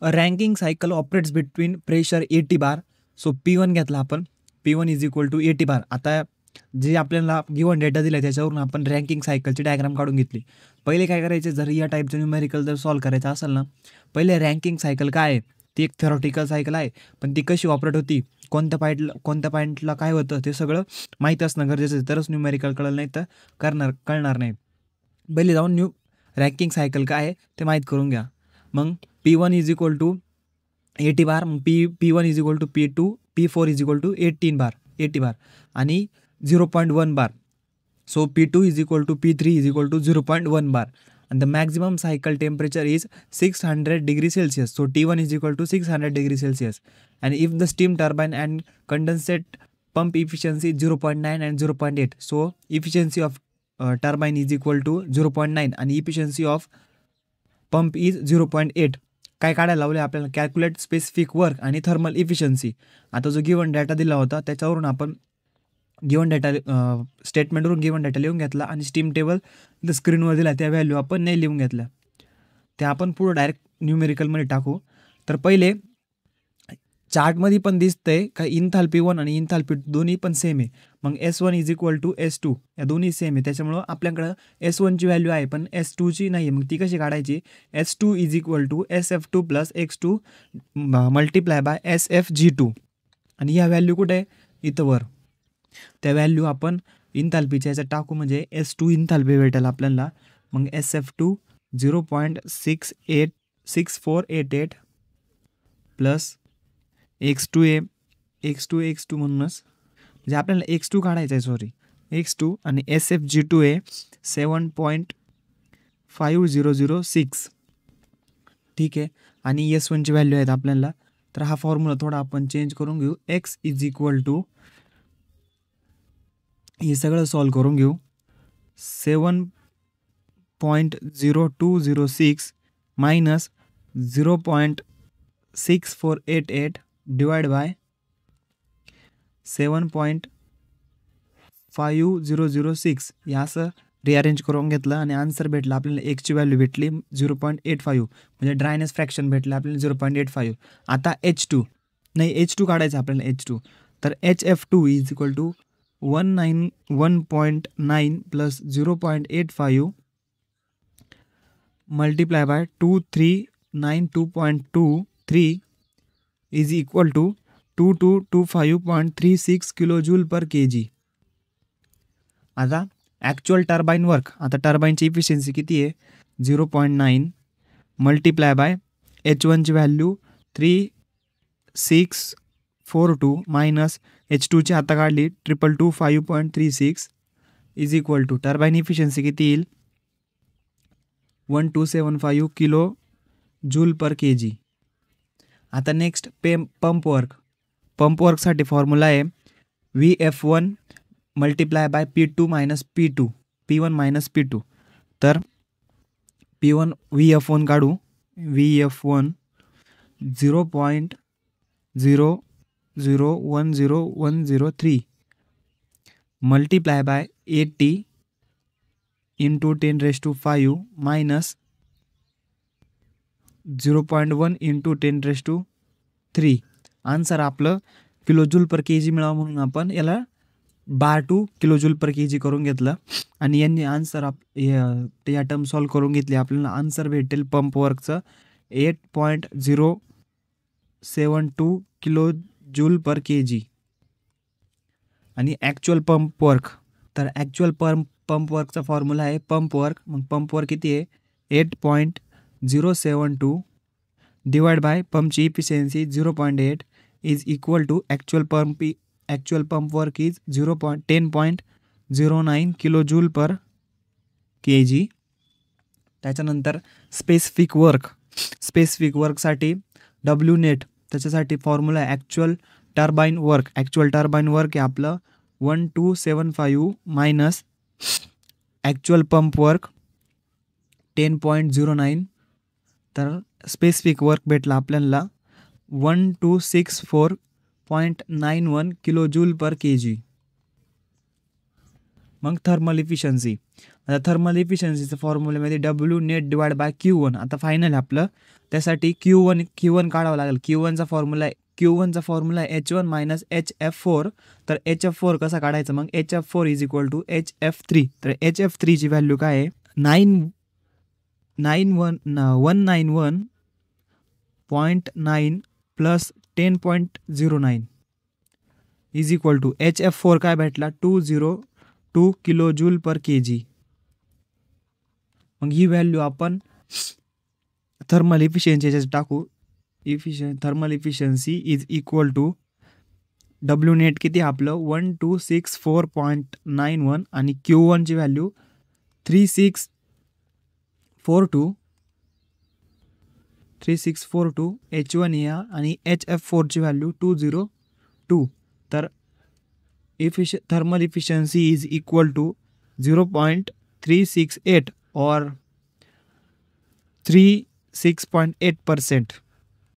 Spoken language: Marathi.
Ranking cycle operates between pressure 80 बार. सो P1 घेतला आपण, P1 इज इक्वल टू 80 बार. आता जे आपल्याला गिवन डेटा दिला त्याच्यावरून आपण रँकिंग सायकलची डायग्राम काढून घेतली. पहिले काय करायचे, जर या टाईपचं न्यूमेरिकल जर सॉल्व करायचं असेल ना, पहिले रँकिंग सायकल काय आहे, ती एक थेरॉटिकल सायकल आहे, पण ती कशी ऑपरेट होती, कोणत्या पॉईंटला काय होतं ते सगळं माहीत असणं गरजेचं आहे, तरच न्यूमेरिकल कळलं, नाही तर कळणार नाही. पहिले जाऊन रँकिंग सायकल काय आहे ते माहीत करून घ्या. मग P1 is equal to 80 bar, मग P1 is equal to P2, P4 is equal to 80 bar आणि 0.1 बार. So P2 is equal to P3 is equal to 0.1 bar and the maximum cycle temperature is 600 degrees Celsius. So T1 is equal to 600 degrees Celsius. And if the steam turbine and condensate pump efficiency 0.9 and 0.8. So efficiency of turbine is equal to 0.9 and efficiency of pump is 0.8. काय काढायला लावले आपल्याला, कॅल्क्युलेट स्पेसिफिक वर्क आणि थर्मल इफिशियन्सी. आता जो गिवन डाटा दिला होता त्याच्यावरून आपण गिवन डाटा स्टेटमेंटवरून गिवन डाटा लिहून घेतला आणि स्टीम टेबल स्क्रीनवर दिला त्या व्हॅल्यू आपण नाही लिहून घेतल्या, त्या आपण पुढं डायरेक्ट न्यूमेरिकलमध्ये टाकू. तर पहिले चार्टमध्ये पण दिसतंय का इन्थाल्पी 1 आणि इन्थाल्पी 2 दोन्ही पण सेम आहे. मग S1 is equal to S2, या दोन्ही सेम आहे, त्याच्यामुळं आपल्याकडं S1ची व्हॅल्यू आहे पण S2ची नाही आहे. मग ती कशी काढायची, S2 is equal to SF2 plus X2 multiply by SFG2 आणि ह्या व्हॅल्यू कुठे आहे, इथं वर. त्या व्हॅल्यू आपण इन्थाल्पीच्या याच्यात टाकू म्हणजे S2 इन्थाल्पी भेटेल आपल्याला. मग SF2 0.6488 प्लस X2 म्हणूनच म्हणजे आपल्याला X2 काढायचं आहे, सॉरी X2, आणि SFG2 आहे 7.5006. ठीक आहे, आणि S1ची व्हॅल्यू आहेत आपल्याला. तर हा फॉर्म्युला थोडा आपण चेंज करून घेऊ. X इज इक्वल टू, हे सगळं सॉल्व करून घेऊ, 7.0206 मायनस 0.6488 डिवाइड बाय 7.5006 या असं रिअरेंज करून घेतलं आणि आन्सर भेटला आपल्याला. एक्सची व्हॅल्यू भेटली 0.85 म्हणजे ड्रायनेस फ्रॅक्शन भेटलं आपल्याला 0.85. आता H2 काढायचं आपल्याला H2. तर HF2 is equal to 1.9 plus 0.85 multiply by 2392.23 is equal to 2225.36 kilo joule per kg. आता ॲक्च्युअल टर्बाईन वर्क, आता टर्बाईनची इफिशियन्सी किती आहे 0.9 मल्टिप्लाय बाय H1ची व्हॅल्यू 3642 मायनस H2ची आता काढली 2225.36 is equal to turbine efficiency किती येईल 1275 किलो जूल पर kg. आता नेक्स्ट पंप वर्कसाठी फॉर्म्युला आहे VF1 multiply by P2 minus P1 minus P2. तर P1 VF1 काढू, VF1 0.001103 multiply by 80 into 10⁵ minus 0.1 into 10⁵. Answer आपलं किलो जूल पर kg मिळावं म्हणून आपण याला bar to kilo joule per kg करून घेतलं आणि यांनी आन्सर या टर्म सॉल्व करून घेतली. आपल्याला आन्सर भेटेल पंप वर्कचं 8.072 किलो जूल पर kg. आणि ॲक्च्युअल पंप वर्क, तर ॲक्च्युअल पंप वर्कचा फॉर्म्युला आहे पंप वर्क. मग पंप वर्क किती आहे 8.072 डिवाइड बाय पंपची efficiency 0.8 is equal to actual pump work is 10.09 kilo joule per kg. त्याच्यानंतर स्पेसिफिक वर्कसाठी W नेट, त्याच्यासाठी फॉर्म्युला ॲक्च्युअल टर्बाईन वर्क आहे आपलं 1275 मायनस ॲक्च्युअल पंप वर्क 10.09. तर स्पेसिफिक वर्क भेटला आपल्याला 1264.91 किलो जूल पर kg. मग थर्मल इफिशियन्सी. आता थर्मल इफिशियन्सीचं फॉर्म्युल्यामध्ये W net divide by Q1. आता फायनल आपलं त्यासाठी Q1 काढावं लागेल. Q1चा फॉर्म्युला आहे H1 मायनस HF4. तर HF4 कसा काढायचं मग HF4 is equal to HF3. तर HF3ची व्हॅल्यू काय आहे 191.9 plus 10.09 is equal to HF4 काय भेटला 202 किलो जूल पर kg. मग ही व्हॅल्यू आपण थर्मल इफिशियन्सी टाकू. Thermal efficiency is equal to W net किती आपलं 1264.91 आणि Q1ची व्हॅल्यू 3642 H1 या आणि HF4ची व्हॅल्यू 202. तर thermal efficiency is equal to 0.368 और 36.8%.